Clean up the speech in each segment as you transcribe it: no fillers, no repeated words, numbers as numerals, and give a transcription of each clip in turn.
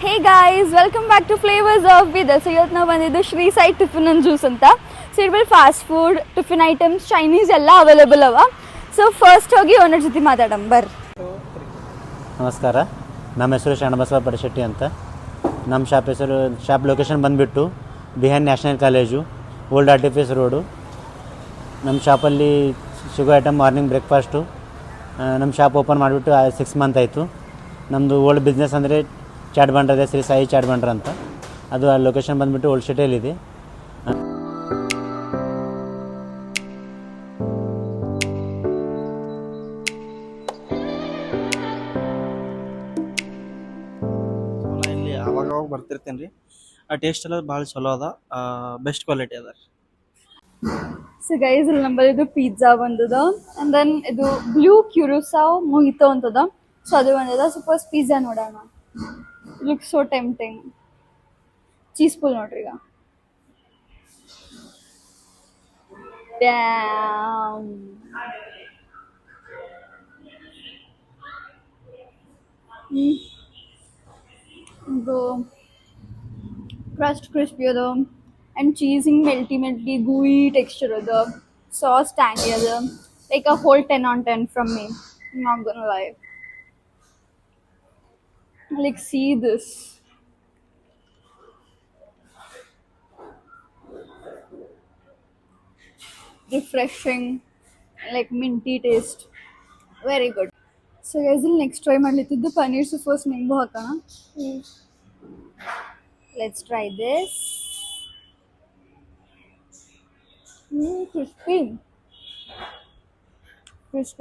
Hey guys, welcome back to Flavors of Bidar. So ಇವತ್ತು ನಾವು ಬಂದಿದ್ದು Shri Sai tiffin and juice ಅಂತ. ಸೊ ಇಲ್ಲಿ fast food, tiffin items, Chinese ಎಲ್ಲ ಅವೈಲೇಬಲ್ ಅವ. ಸೊ ಫಸ್ಟ್ ಹೋಗಿ ಓನರ್ ಜೊತೆ ಮಾತಾಡೋಣ ಬರ್ರಿ. ನಮಸ್ಕಾರ, ನಮ್ಮ ಹೆಸರು ಶರಣಬಸವ ಪಡಶೆಟ್ಟಿ ಅಂತ. ನಮ್ಮ ಶಾಪ್ ಲೊಕೇಶನ್ ಬಂದುಬಿಟ್ಟು ಬಿಹಾನ್ ನ್ಯಾಷನಲ್ ಕಾಲೇಜು, ಓಲ್ಡ್ ಆರ್ಟಿಫಿಸ್ ರೋಡು. ನಮ್ಮ ಶಾಪಲ್ಲಿ ಸಿಗೋ ಐಟಮ್ ಮಾರ್ನಿಂಗ್ ಬ್ರೇಕ್ಫಾಸ್ಟು. ನಮ್ಮ ಶಾಪ್ ಓಪನ್ ಮಾಡಿಬಿಟ್ಟು 6 ಮಂತ್ ಆಯಿತು. ನಮ್ಮದು ಓಲ್ಡ್ ಬಿಸ್ನೆಸ್ ಅಂದರೆ ಚಾಟ್ ಬಂಡ್ರ ಇದೆ, ಶ್ರೀ ಸಾಯಿ ಚಾಟ್ ಬಂಡ್ರ ಅಂತ. ಅದು ಆ ಲೊಕೇಶನ್ ಬಂದುಬಿಟ್ಟು ಓಲ್ಡ್ ಸಿಟಿಯಲ್ಲಿದೆ. ಇಲ್ಲಿ ಅವಾಗ ಬರ್ತಿರ್ತೇನೆ ರೀ. ಆ ಟೇಸ್ಟ್ ಎಲ್ಲ ಭಾಳ ಚಲೋ ಅದ, ಬೆಸ್ಟ್ ಕ್ವಾಲಿಟಿ ಅದ ರೀ. ಸೊ ಗೈಸ್ ಇಲ್ಲಿ ನಂಬಲ್ಲಿ ಇದು ಪಿಜ್ಜಾ ಬಂದದ, ಆ್ಯಂಡ್ ದೆನ್ ಇದು ಬ್ಲೂ ಕ್ಯೂರಿಸಾವ್ ಮೊಹಿತೋ ಅಂತದ. ಸೊ ಅದು ಬಂದದ. ಸೊ ಫಸ್ಟ್ ಪಿಜ್ಜಾ ನೋಡೋಣ. Look so tempting. Cheese pull ನೋಡ್ರಿ ಈಗ. Damn. ಇದು crust crispy ಅದ, and cheese in melty gooey texture ಅದ, sauce tangy ಅದ. Like a whole 10 on 10 from me. I'm not gonna lie. Like see this. Refreshing, like minty taste. Very good. So guys, ಇಲ್ಲಿ next try ಮಾಡ್ಲಿತ್ತಿದ್ದು paneer. So first ನಿಂಬು ಹಾಕೋಣ. Let's try this. Crispy.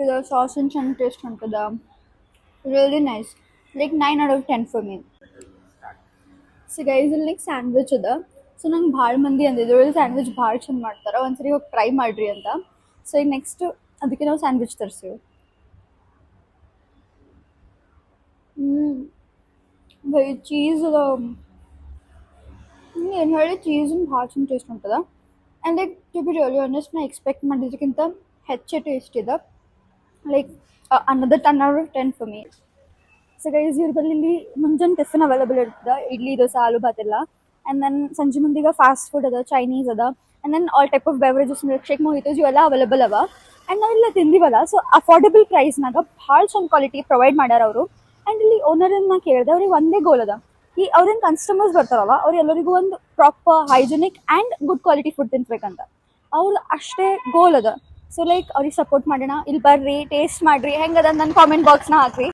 The sauce and chana taste untada. Really nice. Like 9 out of 10 for me. So guys ಇಲ್ಲಿ like sandwich ಅದ. So ನಂಗೆ ಭಾಳ ಮಂದಿ ಅಂದಿದ್ರು ಇಲ್ಲಿ ಸ್ಯಾಂಡ್ವಿಚ್ ಭಾಳ ಚಂದ ಮಾಡ್ತಾರೆ, ಒಂದ್ಸರಿ ಹೋಗಿ ಟ್ರೈ ಮಾಡಿರಿ ಅಂತ. ಸೊ ಈಗ ನೆಕ್ಸ್ಟ್ ಅದಕ್ಕೆ ನಾವು ಸ್ಯಾಂಡ್ವಿಚ್ ತರಿಸಿವಿ. ಬೈ ಚೀಸ್ ಅದ, ಏನು ಹೇಳಿ ಚೀಸನ್ನು ಭಾಳ ಚಂದ ಟೇಸ್ಟ್ ಉಂಟದ. And like to be really honest, ನಾ ಎಕ್ಸ್ಪೆಕ್ಟ್ ಮಾಡಿದ್ದಕ್ಕಿಂತ ಹೆಚ್ಚೆ ಟೇಸ್ಟ್ ಇದೆ. ಲೈಕ್ ಅನ್ನೋದು 10 out of 10 for me. So guys ಇವ್ರ ಬಲ್ಲಿ ಇಲ್ಲಿ ಮುಂಜಾನೆ ಟಿಫಿನ್ ಅವೈಲೇಬಲ್ ಇರ್ತದೆ, ಇಡ್ಲಿ ದೋಸೆ ಆಲೂ ಭಾತ್ ಎಲ್ಲ. ಆ್ಯಂಡ್ ದೆನ್ ಸಂಜೆ ಮುಂದಿಗೆ ಫಾಸ್ಟ್ ಫುಡ್ ಅದ, ಚೈನೀಸ್ ಅದ, and then all type of beverages, milk shake, mojitos ಇವೆಲ್ಲ ಅವೈಲೇಬಲ್ ಅವ. ಆ್ಯಂಡ್ ನಾವೆಲ್ಲ ತಿಂದಿವಲ್ಲ, ಸೊ ಅಫೋರ್ಡೆಬಲ್ ಪ್ರೈಸ್ನಾಗ ಭಾಳ ಚಂದ ಕ್ವಾಲಿಟಿ ಪ್ರೊವೈಡ್ ಮಾಡ್ಯಾರ ಅವರು. ಆ್ಯಂಡ್ ಇಲ್ಲಿ ಓನರನ್ನ ಕೇಳಿದೆ, ಅವ್ರಿಗೆ ಒಂದೇ ಗೋಲ್ ಅದ, ಈ ಅವ್ರೇನು ಕಸ್ಟಮರ್ಸ್ ಬರ್ತಾರಲ್ಲ ಅವ್ರು ಎಲ್ಲರಿಗೂ ಒಂದು proper hygienic and good quality food ತಿನ್ಬೇಕಂತ ಅವ್ರು ಅಷ್ಟೇ ಗೋಲ್ ಅದ. ಸೊ ಲೈಕ್ ಅವ್ರಿಗೆ ಸಪೋರ್ಟ್ ಮಾಡೋಣ, ಇಲ್ಲಿ ಬರ್ರಿ, ಟೇಸ್ಟ್ ಮಾಡಿರಿ, ಹೆಂಗದ ನನ್ನ ಕಾಮೆಂಟ್ ಬಾಕ್ಸ್ನ ಹಾಕ್ರಿ.